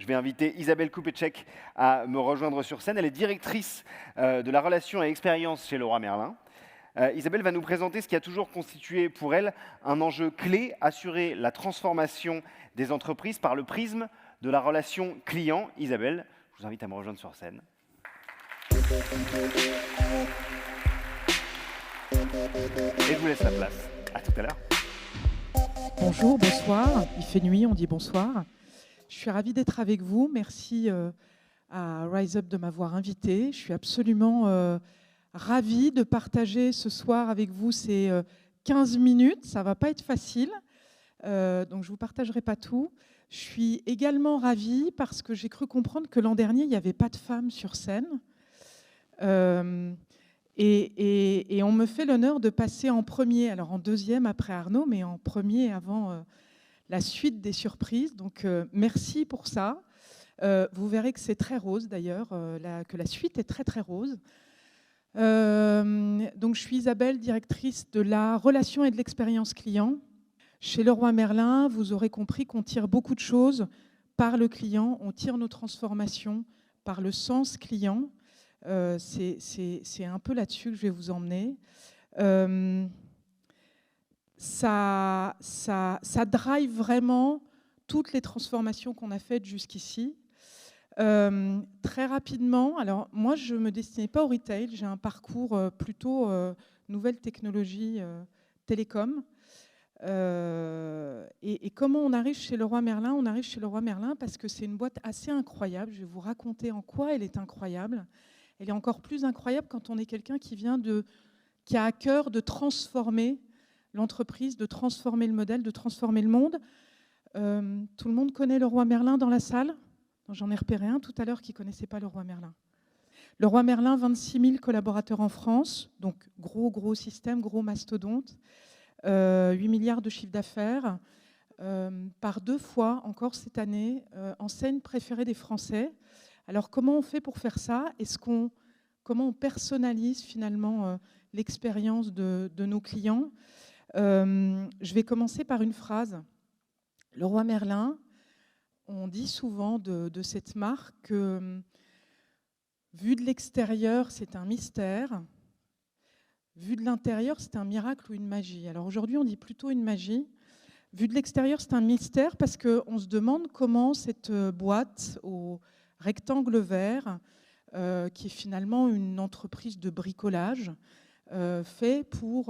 vais inviter Isabelle Koupetchek à me rejoindre sur scène. Elle est directrice de la relation et expérience chez Leroy Merlin. Isabelle va nous présenter ce qui a toujours constitué pour elle un enjeu clé, assurer la transformation des entreprises par le prisme de la relation client. Isabelle, je vous invite à me rejoindre sur scène. Et je vous laisse la place. À tout à l'heure. Bonjour, bonsoir. Il fait nuit, on dit bonsoir. Je suis ravie d'être avec vous. Merci à Rise Up de m'avoir invitée. Je suis absolument ravie de partager ce soir avec vous ces 15 minutes. Ça ne va pas être facile, donc je ne vous partagerai pas tout. Je suis également ravie parce que j'ai cru comprendre que l'an dernier, il n'y avait pas de femmes sur scène. Et on me fait l'honneur de passer en premier, alors en deuxième après Arnaud, mais en premier avant la suite des surprises. Donc merci pour ça. Vous verrez que c'est très rose d'ailleurs, que la suite est très très rose. Donc je suis Isabelle, directrice de la relation et de l'expérience client. Chez Leroy Merlin, vous aurez compris qu'on tire beaucoup de choses par le client, on tire nos transformations par le sens client. C'est un peu là-dessus que je vais vous emmener. Ça drive vraiment toutes les transformations qu'on a faites jusqu'ici. Très rapidement, alors moi je ne me destinais pas au retail, j'ai un parcours plutôt nouvelles technologies, télécom. Et comment on arrive chez Leroy Merlin? On arrive chez Leroy Merlin parce que c'est une boîte assez incroyable. Je vais vous raconter en quoi elle est incroyable. Elle est encore plus incroyable quand on est quelqu'un qui a à cœur de transformer l'entreprise, de transformer le modèle, de transformer le monde. Tout le monde connaît Leroy Merlin dans la salle? J'en ai repéré un tout à l'heure qui ne connaissait pas Leroy Merlin. Leroy Merlin, 26 000 collaborateurs en France, donc gros système, gros mastodonte, 8 milliards de chiffre d'affaires, par 2 fois encore cette année, enseigne préférée des Français. Alors comment on fait pour faire ça? Comment on personnalise finalement l'expérience de nos clients? Je vais commencer par une phrase. Leroy Merlin, on dit souvent de cette marque que vu de l'extérieur, c'est un mystère. Vu de l'intérieur, c'est un miracle ou une magie. Alors aujourd'hui, on dit plutôt une magie. Vu de l'extérieur, c'est un mystère parce qu'on se demande comment cette boîte au rectangle vert, qui est finalement une entreprise de bricolage, fait pour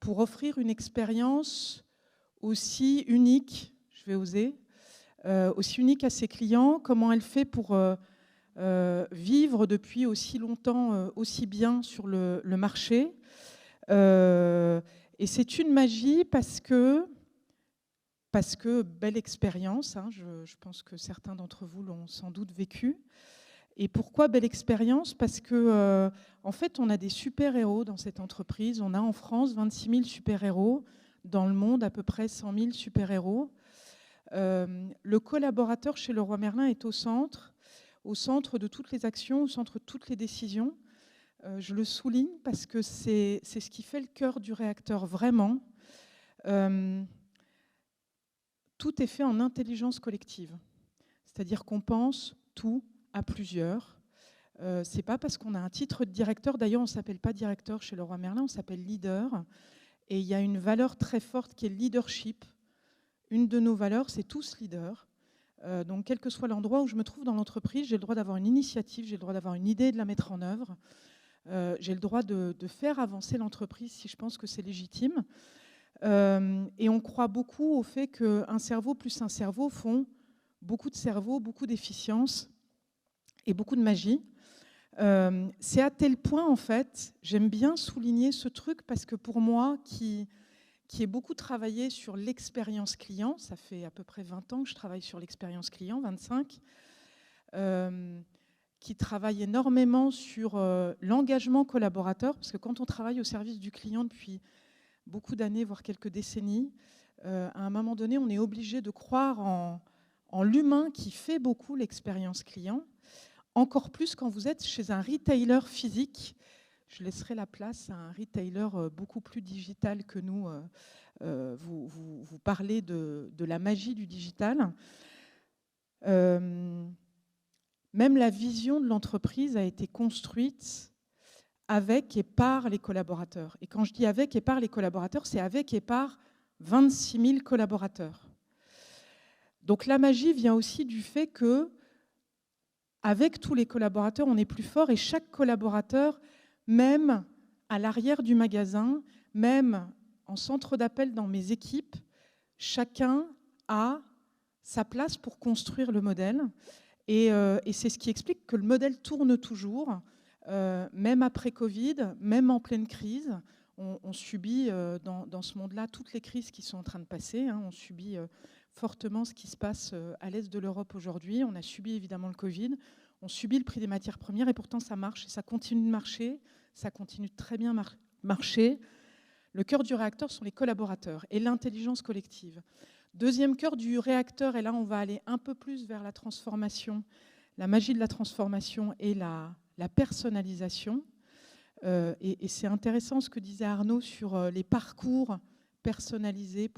offrir une expérience aussi unique, je vais oser, aussi unique à ses clients, comment elle fait pour vivre depuis aussi longtemps, aussi bien sur le marché. Et c'est une magie parce que belle expérience, hein, je pense que certains d'entre vous l'ont sans doute vécu. Et pourquoi belle expérience? Parce que en fait, on a des super-héros dans cette entreprise. On a en France 26 000 super-héros, dans le monde à peu près 100 000 super-héros. Le collaborateur chez Leroy Merlin est au centre de toutes les actions, au centre de toutes les décisions. Je le souligne parce que c'est ce qui fait le cœur du réacteur, vraiment. Tout est fait en intelligence collective. C'est-à-dire qu'on pense tout à plusieurs. C'est pas parce qu'on a un titre de directeur, d'ailleurs on ne s'appelle pas directeur chez Leroy Merlin, on s'appelle leader. Et il y a une valeur très forte qui est le leadership. Une de nos valeurs, c'est tous leaders. Donc quel que soit l'endroit où je me trouve dans l'entreprise, j'ai le droit d'avoir une initiative, j'ai le droit d'avoir une idée et de la mettre en œuvre. J'ai le droit de faire avancer l'entreprise si je pense que c'est légitime. Et on croit beaucoup au fait qu'un cerveau plus un cerveau font beaucoup de cerveau, beaucoup d'efficience et beaucoup de magie. C'est à tel point, en fait, j'aime bien souligner ce truc parce que pour moi, qui ai beaucoup travaillé sur l'expérience client, ça fait à peu près 20 ans que je travaille sur l'expérience client, 25, qui travaille énormément sur l'engagement collaborateur, parce que quand on travaille au service du client depuis beaucoup d'années, voire quelques décennies, à un moment donné, on est obligé de croire en l'humain qui fait beaucoup l'expérience client, encore plus quand vous êtes chez un retailer physique. Je laisserai la place à un retailer beaucoup plus digital que nous. Vous parlez de la magie du digital. Même la vision de l'entreprise a été construite avec et par les collaborateurs. Et quand je dis avec et par les collaborateurs, c'est avec et par 26 000 collaborateurs. Donc la magie vient aussi du fait que, avec tous les collaborateurs, on est plus fort et chaque collaborateur, même à l'arrière du magasin, même en centre d'appel dans mes équipes, chacun a sa place pour construire le modèle. Et c'est ce qui explique que le modèle tourne toujours, même après Covid, même en pleine crise. On subit dans ce monde-là toutes les crises qui sont en train de passer. On subit fortement ce qui se passe à l'est de l'Europe aujourd'hui. On a subi évidemment le Covid, on subit le prix des matières premières et pourtant ça marche et ça continue de marcher, ça continue de très bien marcher. Le cœur du réacteur sont les collaborateurs et l'intelligence collective. Deuxième cœur du réacteur, et là on va aller un peu plus vers la transformation, la magie de la transformation et la personnalisation. Et c'est intéressant ce que disait Arnaud sur les parcours personnalisés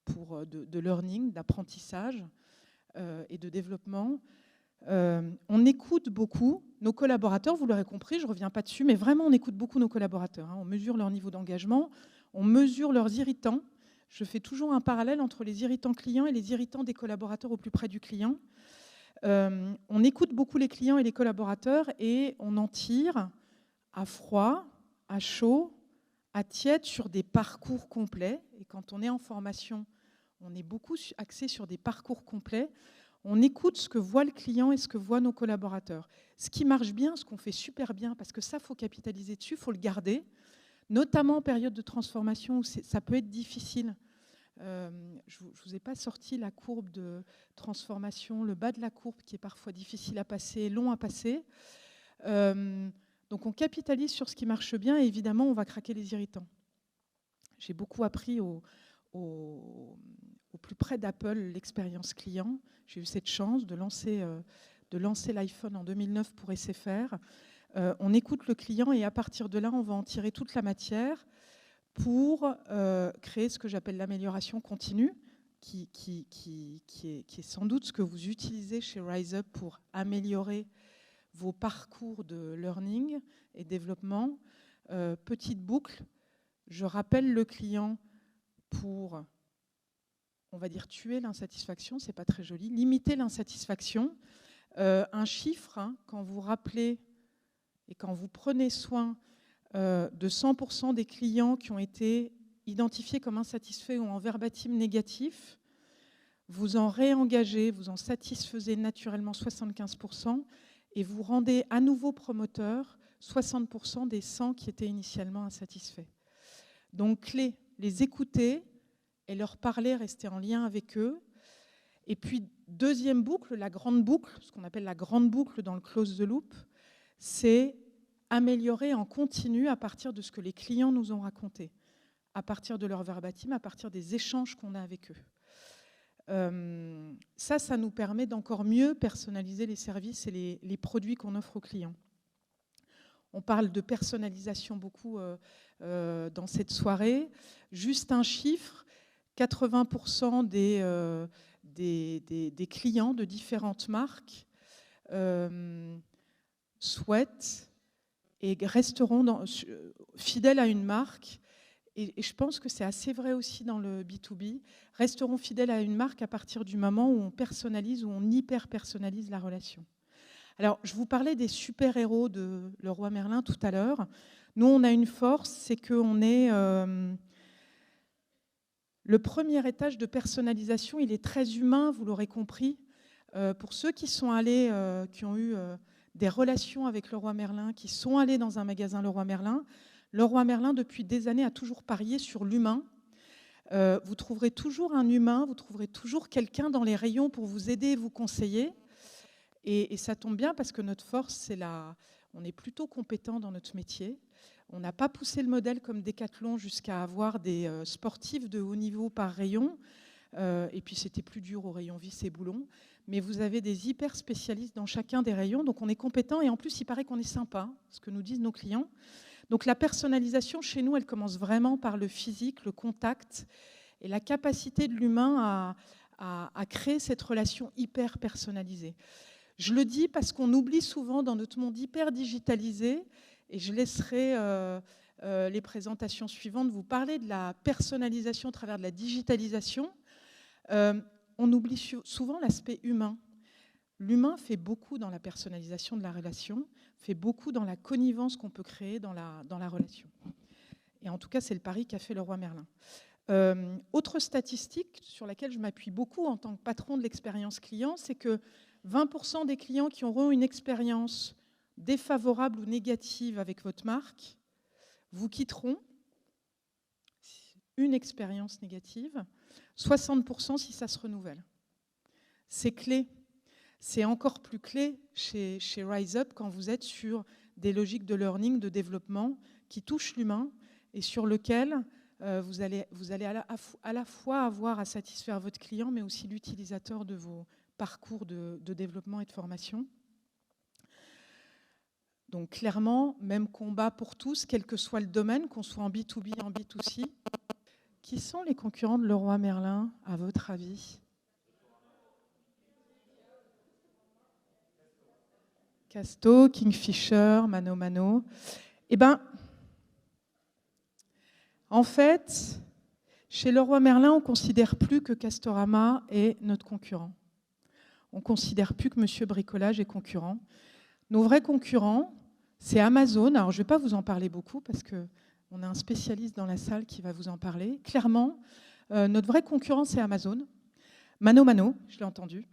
de learning, d'apprentissage et de développement. On écoute beaucoup nos collaborateurs, vous l'aurez compris, je ne reviens pas dessus, mais vraiment on écoute beaucoup nos collaborateurs. On mesure leur niveau d'engagement, on mesure leurs irritants. Je fais toujours un parallèle entre les irritants clients et les irritants des collaborateurs au plus près du client. On écoute beaucoup les clients et les collaborateurs et on en tire à froid, à chaud, à tiède sur des parcours complets. Et quand on est en formation, on est beaucoup axé sur des parcours complets. On écoute ce que voit le client et ce que voient nos collaborateurs. Ce qui marche bien, ce qu'on fait super bien, parce que ça, il faut capitaliser dessus, il faut le garder, notamment en période de transformation où ça peut être difficile. Je ne vous ai pas sorti la courbe de transformation, le bas de la courbe qui est parfois difficile à passer, long à passer. Donc on capitalise sur ce qui marche bien et évidemment on va craquer les irritants. J'ai beaucoup appris au plus près d'Apple l'expérience client. J'ai eu cette chance de lancer l'iPhone en 2009 pour SFR. On écoute le client et à partir de là, on va en tirer toute la matière pour créer ce que j'appelle l'amélioration continue, qui est sans doute ce que vous utilisez chez RiseUp pour améliorer vos parcours de learning et développement. Petite boucle, je rappelle le client pour, on va dire, tuer l'insatisfaction, c'est pas très joli, limiter l'insatisfaction. Un chiffre, quand vous rappelez et quand vous prenez soin de 100% des clients qui ont été identifiés comme insatisfaits ou en verbatim négatif, vous en réengagez, vous en satisfaisez naturellement 75% et vous rendez à nouveau promoteur 60% des 100 qui étaient initialement insatisfaits. Donc clé, les écouter et leur parler, rester en lien avec eux. Et puis deuxième boucle, la grande boucle, ce qu'on appelle la grande boucle dans le close the loop, c'est améliorer en continu à partir de ce que les clients nous ont raconté, à partir de leur verbatim, à partir des échanges qu'on a avec eux. Ça nous permet d'encore mieux personnaliser les services et les produits qu'on offre aux clients. On parle de personnalisation beaucoup dans cette soirée. Juste un chiffre, 80% des clients de différentes marques souhaitent et resteront fidèles à une marque. Et je pense que c'est assez vrai aussi dans le B2B, resteront fidèles à une marque à partir du moment où on personnalise, où on hyper-personnalise la relation. Alors, je vous parlais des super-héros de Leroy Merlin tout à l'heure. Nous, on a une force, c'est qu'on est... le premier étage de personnalisation, il est très humain, vous l'aurez compris. Pour ceux qui sont allés, qui ont eu des relations avec Leroy Merlin, qui sont allés dans un magasin Leroy Merlin, Leroy Merlin, depuis des années, a toujours parié sur l'humain. Vous trouverez toujours un humain, vous trouverez toujours quelqu'un dans les rayons pour vous aider et vous conseiller. Et ça tombe bien parce que notre force, c'est on est plutôt compétent dans notre métier. On n'a pas poussé le modèle comme Decathlon jusqu'à avoir des sportifs de haut niveau par rayon. Et puis c'était plus dur au rayon vis et boulons. Mais vous avez des hyper spécialistes dans chacun des rayons. Donc on est compétent et en plus il paraît qu'on est sympa, ce que nous disent nos clients. Donc la personnalisation chez nous, elle commence vraiment par le physique, le contact et la capacité de l'humain à créer cette relation hyper personnalisée. Je le dis parce qu'on oublie souvent dans notre monde hyper digitalisé, et je laisserai les présentations suivantes vous parler de la personnalisation au travers de la digitalisation. On oublie souvent l'aspect humain. L'humain fait beaucoup dans la personnalisation de la relation, fait beaucoup dans la connivence qu'on peut créer dans la relation. Et en tout cas, c'est le pari qu'a fait Leroy Merlin. Autre statistique sur laquelle je m'appuie beaucoup en tant que patron de l'expérience client, c'est que 20% des clients qui auront une expérience défavorable ou négative avec votre marque vous quitteront. Une expérience négative, 60% si ça se renouvelle. C'est clé. C'est encore plus clé chez RiseUp quand vous êtes sur des logiques de learning, de développement qui touchent l'humain et sur lequel vous allez à la fois avoir à satisfaire votre client, mais aussi l'utilisateur de vos parcours de développement et de formation. Donc clairement, même combat pour tous, quel que soit le domaine, qu'on soit en B2B, en B2C. Qui sont les concurrents de Leroy Merlin, à votre avis? Casto, Kingfisher, Mano Mano. Eh bien, en fait, chez Leroy Merlin, on ne considère plus que Castorama est notre concurrent. On ne considère plus que Monsieur Bricolage est concurrent. Nos vrais concurrents, c'est Amazon. Alors, je ne vais pas vous en parler beaucoup parce qu'on a un spécialiste dans la salle qui va vous en parler. Clairement, notre vrai concurrent, c'est Amazon. Mano Mano, je l'ai entendu.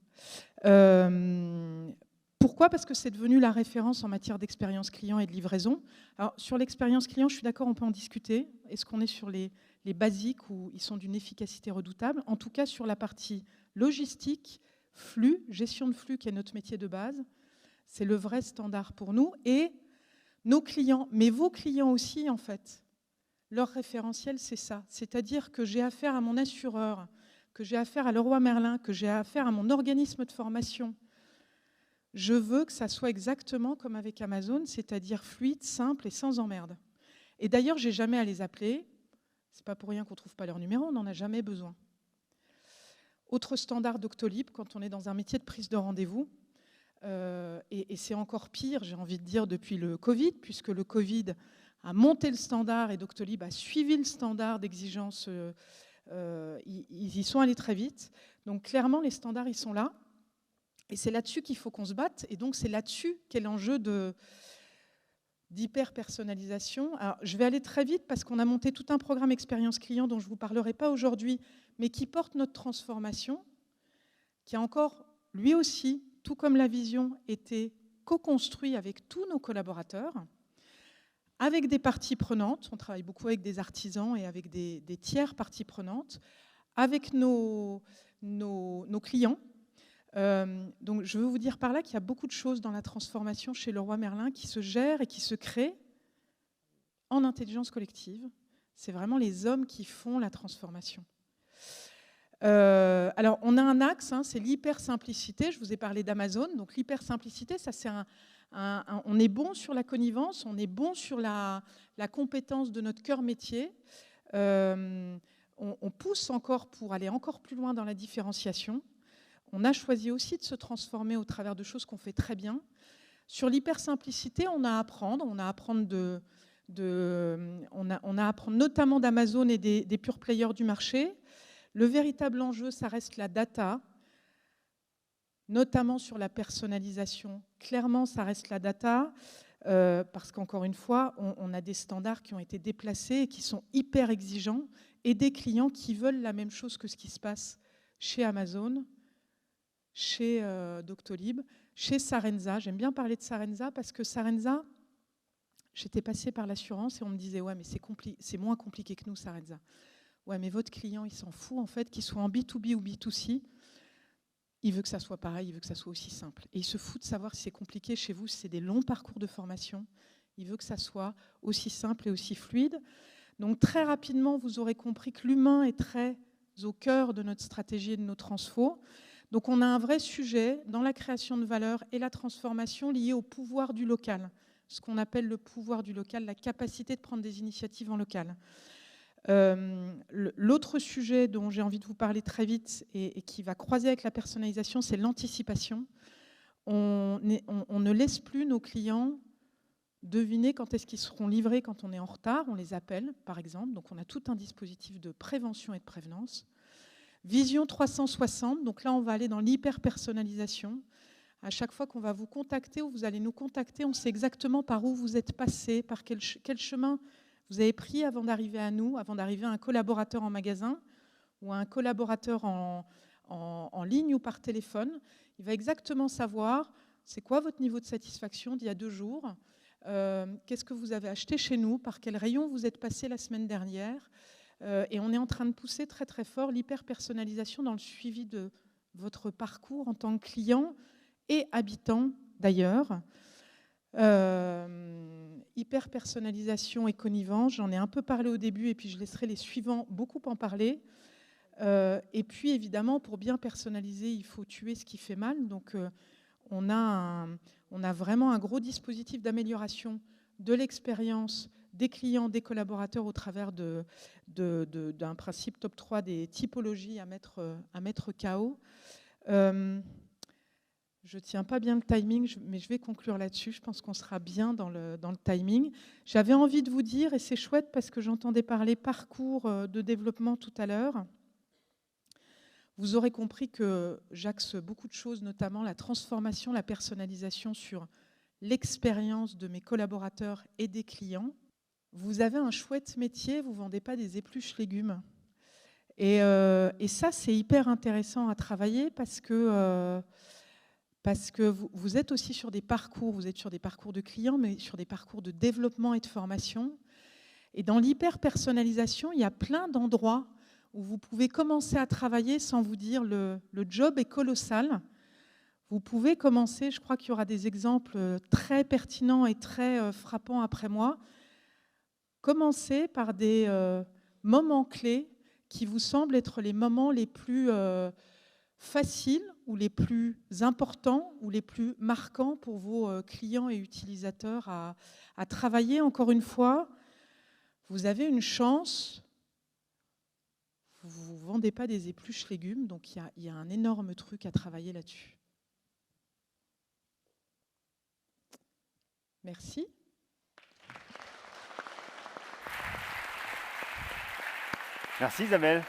Pourquoi? Parce que c'est devenu la référence en matière d'expérience client et de livraison. Alors, sur l'expérience client, je suis d'accord, on peut en discuter. Est-ce qu'on est sur les basiques ou ils sont d'une efficacité redoutable? En tout cas, sur la partie logistique, flux, gestion de flux, qui est notre métier de base, c'est le vrai standard pour nous. Et nos clients, mais vos clients aussi, en fait, leur référentiel, c'est ça. C'est-à-dire que j'ai affaire à mon assureur, que j'ai affaire à Leroy Merlin, que j'ai affaire à mon organisme de formation. Je veux que ça soit exactement comme avec Amazon, c'est-à-dire fluide, simple et sans emmerde. Et d'ailleurs, je n'ai jamais à les appeler. Ce n'est pas pour rien qu'on ne trouve pas leur numéro, on n'en a jamais besoin. Autre standard Doctolib, quand on est dans un métier de prise de rendez-vous, et c'est encore pire, j'ai envie de dire, depuis le Covid, puisque le Covid a monté le standard et Doctolib a suivi le standard d'exigence. Ils y sont allés très vite. Donc clairement, les standards, ils sont là. Et c'est là-dessus qu'il faut qu'on se batte. Et donc, c'est là-dessus qu'est l'enjeu d'hyper-personnalisation. Alors, je vais aller très vite parce qu'on a monté tout un programme expérience client dont je ne vous parlerai pas aujourd'hui, mais qui porte notre transformation, qui a encore, lui aussi, tout comme la vision, été co-construit avec tous nos collaborateurs, avec des parties prenantes. On travaille beaucoup avec des artisans et avec des tiers parties prenantes, avec nos clients. Donc je veux vous dire par là qu'il y a beaucoup de choses dans la transformation chez Leroy Merlin qui se gèrent et qui se créent en intelligence collective. C'est vraiment les hommes qui font la transformation. Alors on a un axe, c'est l'hyper-simplicité. Je vous ai parlé d'Amazon. Donc l'hyper-simplicité, ça c'est on est bon sur la connivence, on est bon sur la compétence de notre cœur métier. On pousse encore pour aller encore plus loin dans la différenciation. On a choisi aussi de se transformer au travers de choses qu'on fait très bien. Sur l'hypersimplicité, on a à apprendre. On a à apprendre notamment d'Amazon et des pure players du marché. Le véritable enjeu, ça reste la data, notamment sur la personnalisation. Clairement, ça reste la data, parce qu'encore une fois, on a des standards qui ont été déplacés et qui sont hyper exigeants, et des clients qui veulent la même chose que ce qui se passe chez Amazon, chez Doctolib, chez Sarenza. J'aime bien parler de Sarenza parce que Sarenza, j'étais passée par l'assurance et on me disait « Ouais, mais c'est moins compliqué que nous, Sarenza. » Ouais, mais votre client, il s'en fout en fait, qu'il soit en B2B ou B2C. Il veut que ça soit pareil, il veut que ça soit aussi simple. Et il se fout de savoir si c'est compliqué chez vous, si c'est des longs parcours de formation. Il veut que ça soit aussi simple et aussi fluide. Donc très rapidement, vous aurez compris que l'humain est très au cœur de notre stratégie et de nos transfos. Donc on a un vrai sujet dans la création de valeur et la transformation liée au pouvoir du local, ce qu'on appelle le pouvoir du local, la capacité de prendre des initiatives en local. L'autre sujet dont j'ai envie de vous parler très vite et qui va croiser avec la personnalisation, c'est l'anticipation. On ne laisse plus nos clients deviner quand est-ce qu'ils seront livrés quand on est en retard. On les appelle, par exemple. Donc, on a tout un dispositif de prévention et de prévenance. Vision 360. Donc là, on va aller dans l'hyper-personnalisation. À chaque fois qu'on va vous contacter ou vous allez nous contacter, on sait exactement par où vous êtes passé, par quel chemin vous avez pris avant d'arriver à nous, avant d'arriver à un collaborateur en magasin ou à un collaborateur en ligne ou par téléphone. Il va exactement savoir c'est quoi votre niveau de satisfaction d'il y a 2 jours, qu'est-ce que vous avez acheté chez nous, par quel rayon vous êtes passé la semaine dernière. Et on est en train de pousser très très fort l'hyper-personnalisation dans le suivi de votre parcours en tant que client et habitant d'ailleurs. Hyper-personnalisation et connivence, j'en ai un peu parlé au début et puis je laisserai les suivants beaucoup en parler. Et puis évidemment, pour bien personnaliser, il faut tuer ce qui fait mal. Donc on a vraiment un gros dispositif d'amélioration de l'expérience des clients, des collaborateurs au travers d'un principe top 3 des typologies à mettre KO. Je ne tiens pas bien le timing, mais je vais conclure là-dessus. Je pense qu'on sera bien dans le timing. J'avais envie de vous dire, et c'est chouette parce que j'entendais parler parcours de développement tout à l'heure. Vous aurez compris que j'axe beaucoup de choses, notamment la transformation, la personnalisation sur l'expérience de mes collaborateurs et des clients. Vous avez un chouette métier, vous ne vendez pas des épluches légumes. Et ça, c'est hyper intéressant à travailler parce que vous êtes aussi sur des parcours, vous êtes sur des parcours de clients, mais sur des parcours de développement et de formation. Et dans l'hyper-personnalisation, il y a plein d'endroits où vous pouvez commencer à travailler sans vous dire le job est colossal. Vous pouvez commencer, je crois qu'il y aura des exemples très pertinents et très frappants après moi. Commencez par des moments clés qui vous semblent être les moments les plus faciles ou les plus importants ou les plus marquants pour vos clients et utilisateurs à travailler. Encore une fois, vous avez une chance. Vous ne vendez pas des épluches légumes, donc il y a un énorme truc à travailler là-dessus. Merci. Merci Isabelle.